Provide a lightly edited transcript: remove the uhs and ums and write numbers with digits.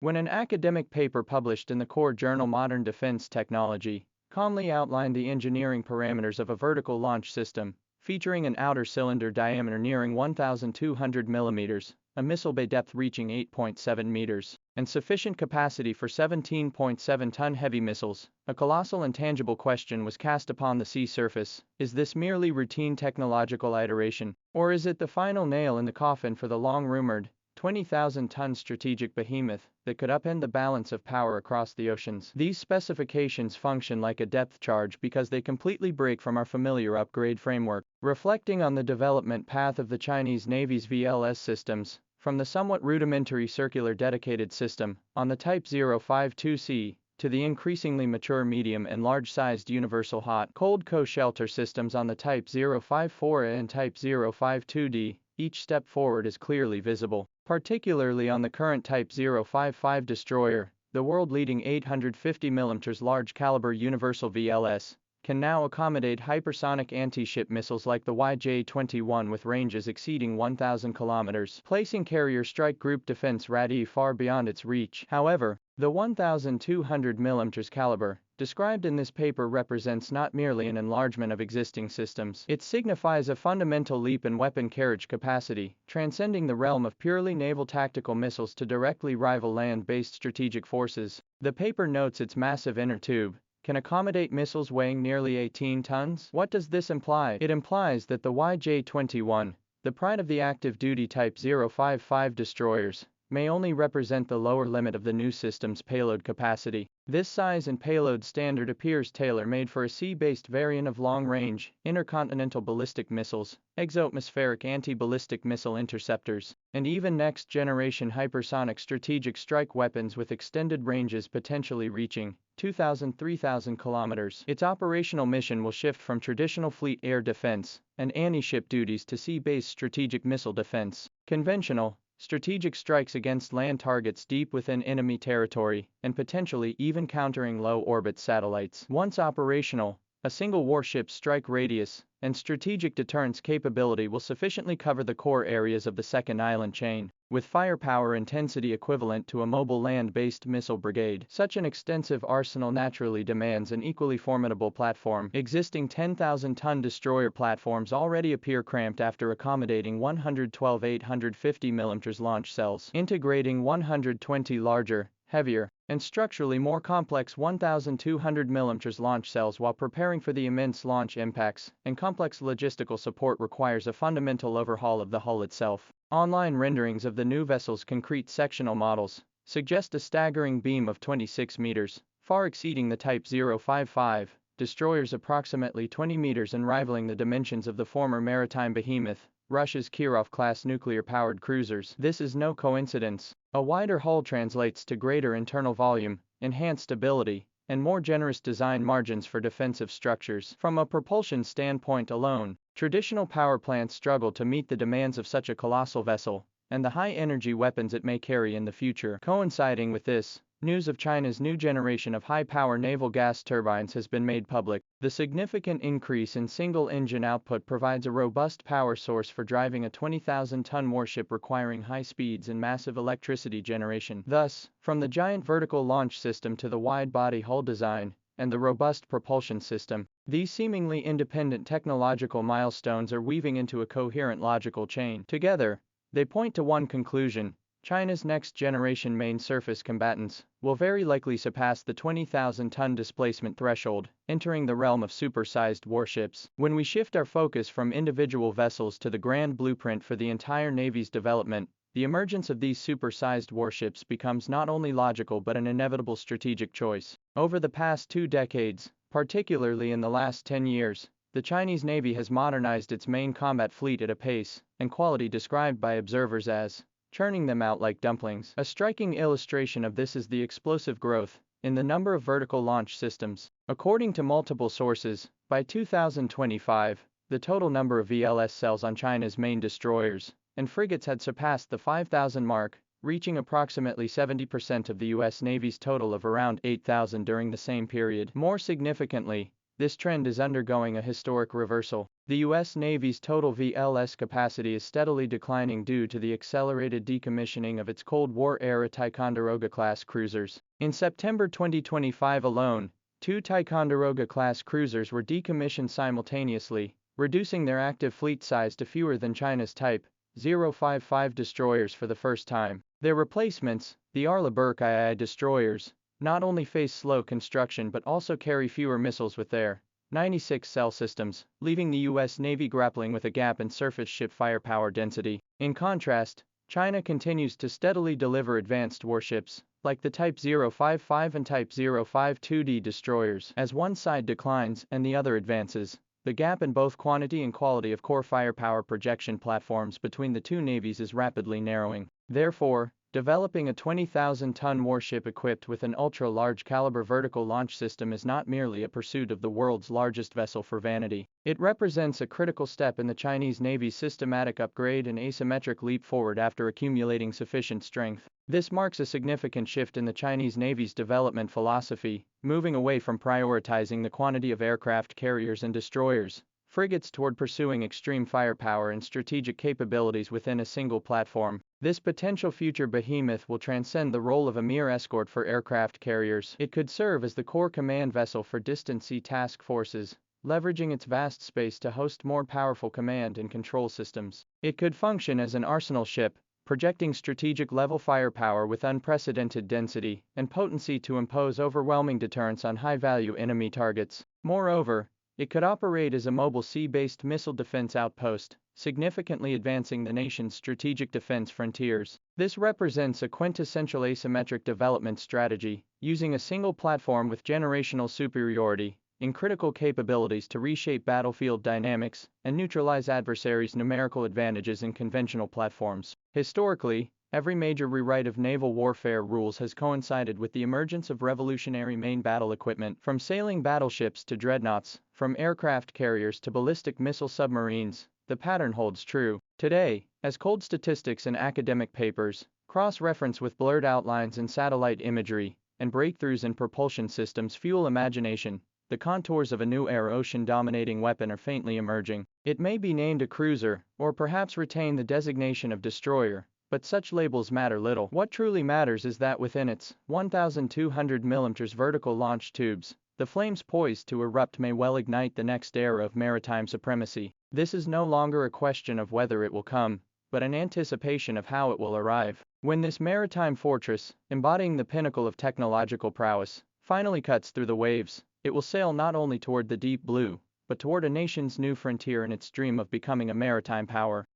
When an academic paper published in the core journal Modern Defense Technology calmly outlined the engineering parameters of a vertical launch system, featuring an outer cylinder diameter nearing 1,200 millimeters, a missile bay depth reaching 8.7 meters, and sufficient capacity for 17.7-ton heavy missiles, a colossal and tangible question was cast upon the sea surface: is this merely routine technological iteration, or is it the final nail in the coffin for the long-rumored 20,000-ton strategic behemoth that could upend the balance of power across the oceans? These specifications function like a depth charge because they completely break from our familiar upgrade framework, reflecting on the development path of the Chinese Navy's VLS systems, from the somewhat rudimentary circular dedicated system on the Type 052C to the increasingly mature medium and large-sized universal hot-cold co-shelter systems on the Type 054A and Type 052D. Each step forward is clearly visible, particularly on the current Type 055 destroyer. The world-leading 850mm large-caliber universal VLS can now accommodate hypersonic anti-ship missiles like the YJ-21 with ranges exceeding 1,000 kilometers, placing carrier strike group defense radii far beyond its reach. However, the 1,200mm caliber described in this paper represents not merely an enlargement of existing systems. It signifies a fundamental leap in weapon carriage capacity, transcending the realm of purely naval tactical missiles to directly rival land-based strategic forces. The paper notes its massive inner tube can accommodate missiles weighing nearly 18 tons. What does this imply? It implies that the YJ-21, the pride of the active-duty Type 055 destroyers, may only represent the lower limit of the new system's payload capacity. This size and payload standard appears tailor-made for a sea-based variant of long-range, intercontinental ballistic missiles, exoatmospheric anti-ballistic missile interceptors, and even next-generation hypersonic strategic strike weapons with extended ranges potentially reaching 2,000–3,000 kilometers. Its operational mission will shift from traditional fleet air defense and anti-ship duties to sea-based strategic missile defense, conventional, strategic strikes against land targets deep within enemy territory, and potentially even countering low-orbit satellites. Once operational, a single warship's strike radius and strategic deterrence capability will sufficiently cover the core areas of the second island chain, with firepower intensity equivalent to a mobile land-based missile brigade. Such an extensive arsenal naturally demands an equally formidable platform. Existing 10,000-ton destroyer platforms already appear cramped after accommodating 112 850mm launch cells. Integrating 120 larger, heavier, and structurally more complex 1,200mm launch cells while preparing for the immense launch impacts and complex logistical support requires a fundamental overhaul of the hull itself. Online renderings of the new vessel's concrete sectional models suggest a staggering beam of 26 meters, far exceeding the Type 055 destroyer's approximately 20 meters and rivaling the dimensions of the former maritime behemoth, Russia's Kirov-class nuclear-powered cruisers. This is no coincidence. A wider hull translates to greater internal volume, enhanced stability, and more generous design margins for defensive structures. From a propulsion standpoint alone, traditional power plants struggle to meet the demands of such a colossal vessel, and the high-energy weapons it may carry in the future. Coinciding with this, news of China's new generation of high-power naval gas turbines has been made public. The significant increase in single-engine output provides a robust power source for driving a 20,000-ton warship requiring high speeds and massive electricity generation. Thus, from the giant vertical launch system to the wide-body hull design and the robust propulsion system, these seemingly independent technological milestones are weaving into a coherent logical chain. Together, they point to one conclusion: China's next-generation main surface combatants will very likely surpass the 20,000-ton displacement threshold, entering the realm of super-sized warships. When we shift our focus from individual vessels to the grand blueprint for the entire Navy's development, the emergence of these super-sized warships becomes not only logical but an inevitable strategic choice. Over the past 2 decades, particularly in the last 10 years, the Chinese Navy has modernized its main combat fleet at a pace and quality described by observers as churning them out like dumplings. A striking illustration of this is the explosive growth in the number of vertical launch systems. According to multiple sources, by 2025, the total number of VLS cells on China's main destroyers and frigates had surpassed the 5,000 mark, reaching approximately 70% of the U.S. Navy's total of around 8,000 during the same period. More significantly, this trend is undergoing a historic reversal. The U.S. Navy's total VLS capacity is steadily declining due to the accelerated decommissioning of its Cold War-era Ticonderoga-class cruisers. In September 2025 alone, 2 Ticonderoga-class cruisers were decommissioned simultaneously, reducing their active fleet size to fewer than China's Type 055 destroyers for the first time. Their replacements, the Arleigh Burke II destroyers, not only face slow construction but also carry fewer missiles with their 96 cell systems, leaving the U.S. Navy grappling with a gap in surface ship firepower density. In contrast, China continues to steadily deliver advanced warships, like the Type 055 and Type 052D destroyers. As one side declines and the other advances, the gap in both quantity and quality of core firepower projection platforms between the two navies is rapidly narrowing. Therefore, developing a 20,000-ton warship equipped with an ultra-large caliber vertical launch system is not merely a pursuit of the world's largest vessel for vanity. It represents a critical step in the Chinese Navy's systematic upgrade and asymmetric leap forward after accumulating sufficient strength. This marks a significant shift in the Chinese Navy's development philosophy, moving away from prioritizing the quantity of aircraft carriers and destroyers, frigates toward pursuing extreme firepower and strategic capabilities within a single platform. This potential future behemoth will transcend the role of a mere escort for aircraft carriers. It could serve as the core command vessel for distant sea task forces, leveraging its vast space to host more powerful command and control systems. It could function as an arsenal ship, projecting strategic-level firepower with unprecedented density and potency to impose overwhelming deterrence on high-value enemy targets. Moreover, it could operate as a mobile sea-based missile defense outpost, significantly advancing the nation's strategic defense frontiers. This represents a quintessential asymmetric development strategy, using a single platform with generational superiority in critical capabilities to reshape battlefield dynamics and neutralize adversaries' numerical advantages in conventional platforms. Historically, every major rewrite of naval warfare rules has coincided with the emergence of revolutionary main battle equipment, from sailing battleships to dreadnoughts, from aircraft carriers to ballistic missile submarines. The pattern holds true. Today, as cold statistics in academic papers, cross-reference with blurred outlines in satellite imagery, and breakthroughs in propulsion systems fuel imagination, the contours of a new era ocean-dominating weapon are faintly emerging. It may be named a cruiser, or perhaps retain the designation of destroyer, but such labels matter little. What truly matters is that within its 1,200 mm vertical launch tubes, the flames poised to erupt may well ignite the next era of maritime supremacy. This is no longer a question of whether it will come, but an anticipation of how it will arrive. When this maritime fortress, embodying the pinnacle of technological prowess, finally cuts through the waves, it will sail not only toward the deep blue, but toward a nation's new frontier in its dream of becoming a maritime power.